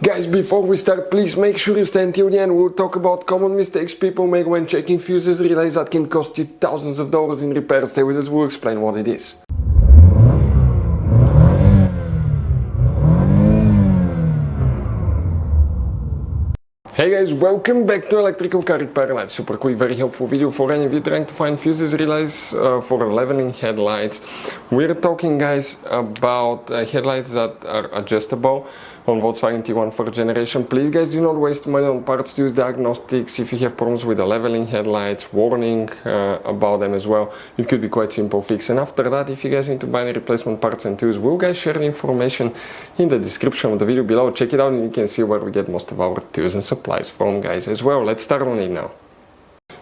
Guys, before we start, please make sure you stay until the end. We'll talk about common mistakes people make when checking fuses, relays that can cost you thousands of dollars in repairs. Stay with us, we'll explain what it is. Hey guys, welcome back to Electrical Car Repair Live. Super quick, very helpful video for any of you trying to find fuses, relays for leveling headlights. We're talking, guys, about headlights that are adjustable on Volkswagen Tiguan 4th generation. Please, guys, do not waste money on parts to use diagnostics. If you have problems with the leveling headlights, warning about them as well. It could be quite simple fix. And after that, if you guys need to buy any replacement parts and tools, we'll guys share the information in the description of the video below. Check it out and you can see where we get most of our tools and supplies from, guys, as well. Let's start on it now.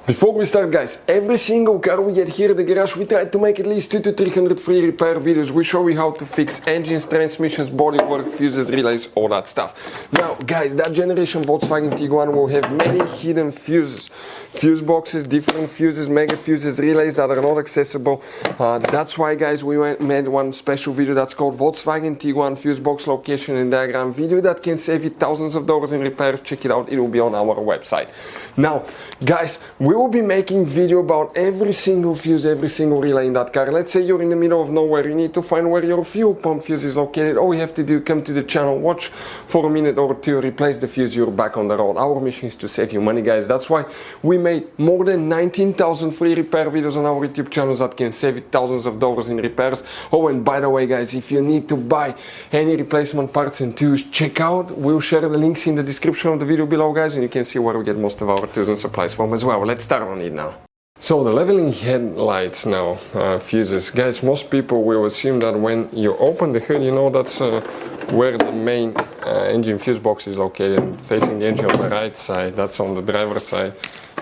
Before we start, guys, every single car we get here at the garage, we try to make at least 200 to 300 free repair videos. We show you how to fix engines, transmissions, bodywork, fuses, relays, all that stuff. Now, guys, that generation Volkswagen Tiguan will have many hidden fuses. Fuse boxes, different fuses, mega fuses, relays that are not accessible. That's why, guys, we made one special video that's called Volkswagen Tiguan Fuse Box Location and Diagram video that can save you thousands of dollars in repairs. Check it out, it will be on our website. Now, guys, we will be making video about every single fuse, every single relay in that car. Let's say you're in the middle of nowhere, you need to find where your fuel pump fuse is located. All you have to do, come to the channel, watch for a minute or two, replace the fuse, you're back on the road. Our mission is to save you money, guys. That's why we made more than 19,000 free repair videos on our YouTube channels that can save you thousands of dollars in repairs. Oh, and by the way, guys, if you need to buy any replacement parts and tools, check out, we'll share the links in the description of the video below, guys, and you can see where we get most of our tools and supplies from as well. Let's start on it now. So the leveling headlights now, fuses. Guys, most people will assume that when you open the hood, you know that's where the main engine fuse box is located, facing the engine on the right side. That's on the driver's side.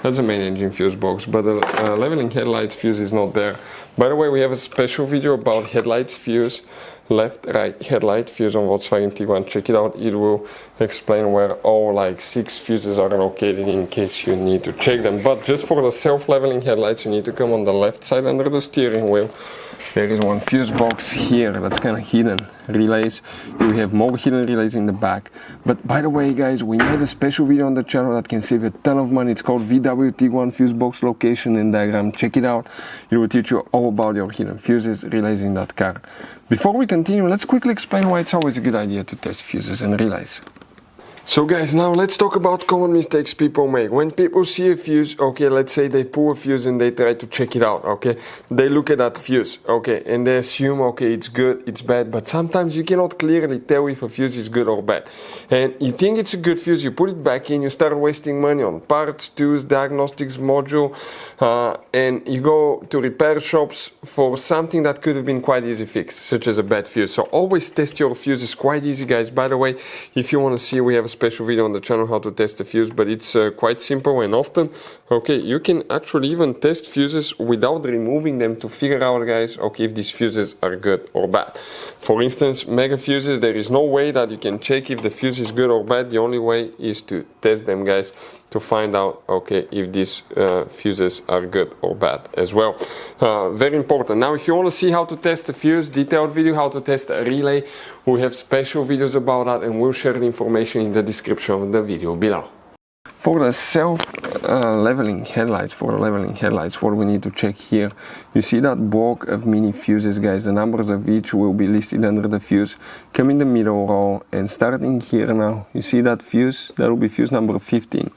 That's the main engine fuse box, but the leveling headlights fuse is not there. By the way, we have a special video about headlights fuse, left-right headlight fuse on Volkswagen Tiguan. Check it out, it will explain where all like 6 fuses are located in case you need to check them. But just for the self-leveling headlights, you need to come on the left side under the steering wheel. There is one fuse box here that's kind of hidden. Relays, we have more hidden relays in the back. But by the way, guys, we made a special video on the channel that can save you a ton of money. It's called VW Tiguan Fuse Box Location and Diagram. Check it out. It will teach you all about your hidden fuses, relays in that car. Before we continue, let's quickly explain why it's always a good idea to test fuses and relays. So guys, now let's talk about common mistakes people make. When people see a fuse, okay, let's say they pull a fuse and they try to check it out, okay? They look at that fuse, okay, and they assume, okay, it's good, it's bad, but sometimes you cannot clearly tell if a fuse is good or bad. And you think it's a good fuse, you put it back in, you start wasting money on parts, tools, diagnostics module, and you go to repair shops for something that could have been quite easy fixed, such as a bad fuse. So always test your fuses, quite easy, guys. By the way, if you want to see, we have a special video on the channel how to test a fuse, but it's quite simple and often, okay, you can actually even test fuses without removing them to figure out, guys, okay, if these fuses are good or bad. For instance, mega fuses, there is no way that you can check if the fuse is good or bad. The only way is to test them, guys, to find out, okay, if these fuses are good or bad as well. Very important. Now, if you want to see how to test a fuse, detailed video how to test a relay, we have special videos about that, and we'll share the information in the description of the video below. For the leveling headlights, what we need to check here, you see that block of mini fuses, guys. The numbers of each will be listed under the fuse. Come in the middle row and starting here now, you see that fuse, that will be fuse number 15.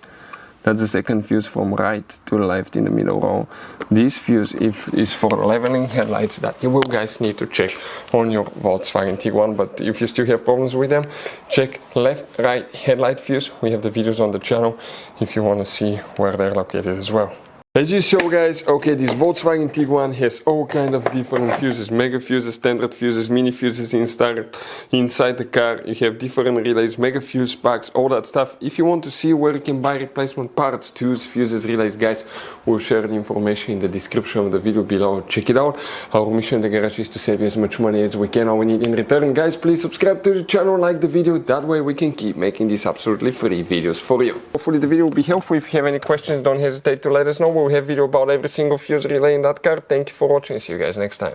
That's the second fuse from right to left in the middle row. This fuse is for leveling headlights that you will, guys, need to check on your Volkswagen Tiguan. But if you still have problems with them, check left, right headlight fuse. We have the videos on the channel if you want to see where they're located as well. As you saw, guys, okay, this Volkswagen Tiguan has all kind of different fuses, mega fuses, standard fuses, mini fuses inside the car. You have different relays, mega fuse packs, all that stuff. If you want to see where you can buy replacement parts, tools, fuses, relays, guys, we'll share the information in the description of the video below. Check it out. Our mission in the garage is to save you as much money as we can. All we need in return, guys, please subscribe to the channel, like the video. That way we can keep making these absolutely free videos for you. Hopefully the video will be helpful. If you have any questions, don't hesitate to let us know. We have video about every single fuse relay in that car. Thank you for watching. See you guys next time.